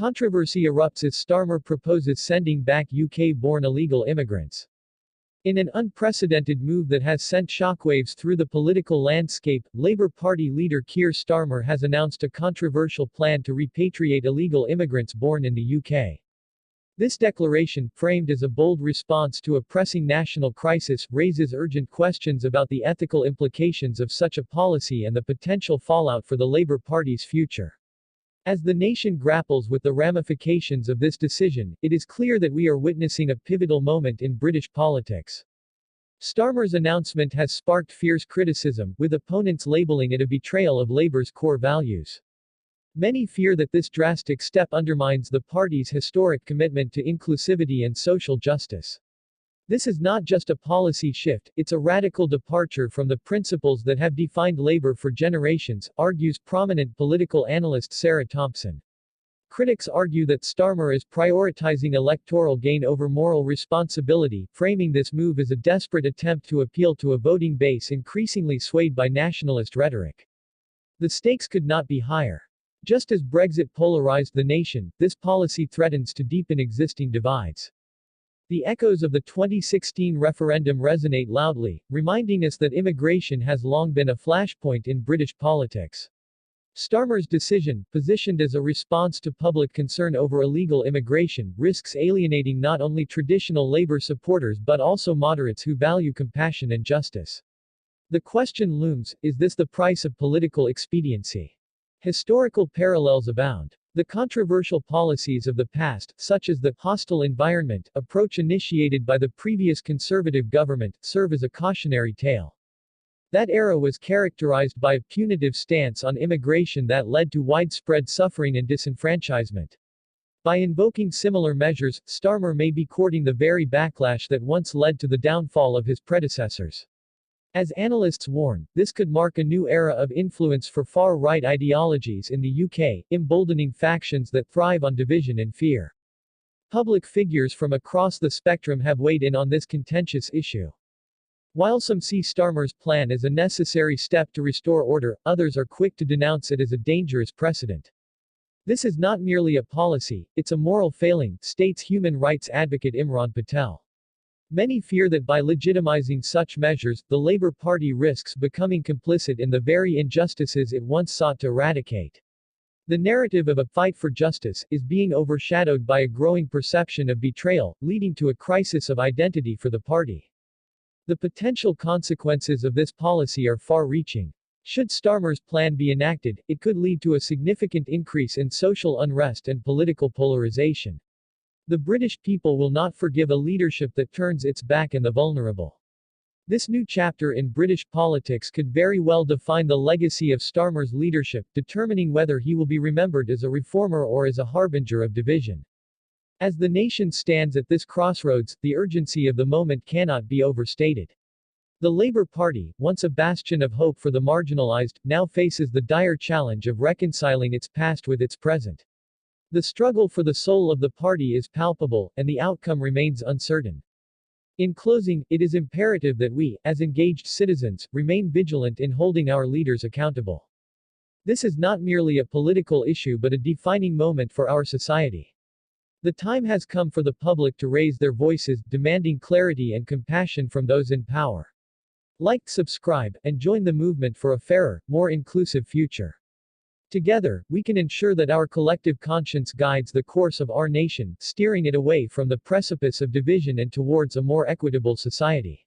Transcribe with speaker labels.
Speaker 1: Controversy erupts as Starmer proposes sending back UK-born illegal immigrants. In an unprecedented move that has sent shockwaves through the political landscape, Labour Party leader Keir Starmer has announced a controversial plan to repatriate illegal immigrants born in the UK. This declaration, framed as a bold response to a pressing national crisis, raises urgent questions about the ethical implications of such a policy and the potential fallout for the Labour Party's future. As the nation grapples with the ramifications of this decision, it is clear that we are witnessing a pivotal moment in British politics. Starmer's announcement has sparked fierce criticism, with opponents labeling it a betrayal of Labour's core values. Many fear that this drastic step undermines the party's historic commitment to inclusivity and social justice. This is not just a policy shift, it's a radical departure from the principles that have defined Labour for generations, argues prominent political analyst Sarah Thompson. Critics argue that Starmer is prioritizing electoral gain over moral responsibility, framing this move as a desperate attempt to appeal to a voting base increasingly swayed by nationalist rhetoric. The stakes could not be higher. Just as Brexit polarized the nation, this policy threatens to deepen existing divides. The echoes of the 2016 referendum resonate loudly, reminding us that immigration has long been a flashpoint in British politics. Starmer's decision, positioned as a response to public concern over illegal immigration, risks alienating not only traditional Labour supporters but also moderates who value compassion and justice. The question looms, is this the price of political expediency? Historical parallels abound. The controversial policies of the past, such as the hostile environment approach initiated by the previous Conservative government, serve as a cautionary tale. That era was characterized by a punitive stance on immigration that led to widespread suffering and disenfranchisement. By invoking similar measures, Starmer may be courting the very backlash that once led to the downfall of his predecessors. As analysts warn, this could mark a new era of influence for far-right ideologies in the UK, emboldening factions that thrive on division and fear. Public figures from across the spectrum have weighed in on this contentious issue. While some see Starmer's plan as a necessary step to restore order, others are quick to denounce it as a dangerous precedent. This is not merely a policy, it's a moral failing, states human rights advocate Imran Patel. Many fear that by legitimizing such measures, the Labour Party risks becoming complicit in the very injustices it once sought to eradicate. The narrative of a fight for justice is being overshadowed by a growing perception of betrayal, leading to a crisis of identity for the party. The potential consequences of this policy are far-reaching. Should Starmer's plan be enacted, it could lead to a significant increase in social unrest and political polarization. The British people will not forgive a leadership that turns its back on the vulnerable. This new chapter in British politics could very well define the legacy of Starmer's leadership, determining whether he will be remembered as a reformer or as a harbinger of division. As the nation stands at this crossroads, the urgency of the moment cannot be overstated. The Labour Party, once a bastion of hope for the marginalized, now faces the dire challenge of reconciling its past with its present. The struggle for the soul of the party is palpable, and the outcome remains uncertain. In closing, it is imperative that we, as engaged citizens, remain vigilant in holding our leaders accountable. This is not merely a political issue but a defining moment for our society. The time has come for the public to raise their voices, demanding clarity and compassion from those in power. Like, subscribe, and join the movement for a fairer, more inclusive future. Together, we can ensure that our collective conscience guides the course of our nation, steering it away from the precipice of division and towards a more equitable society.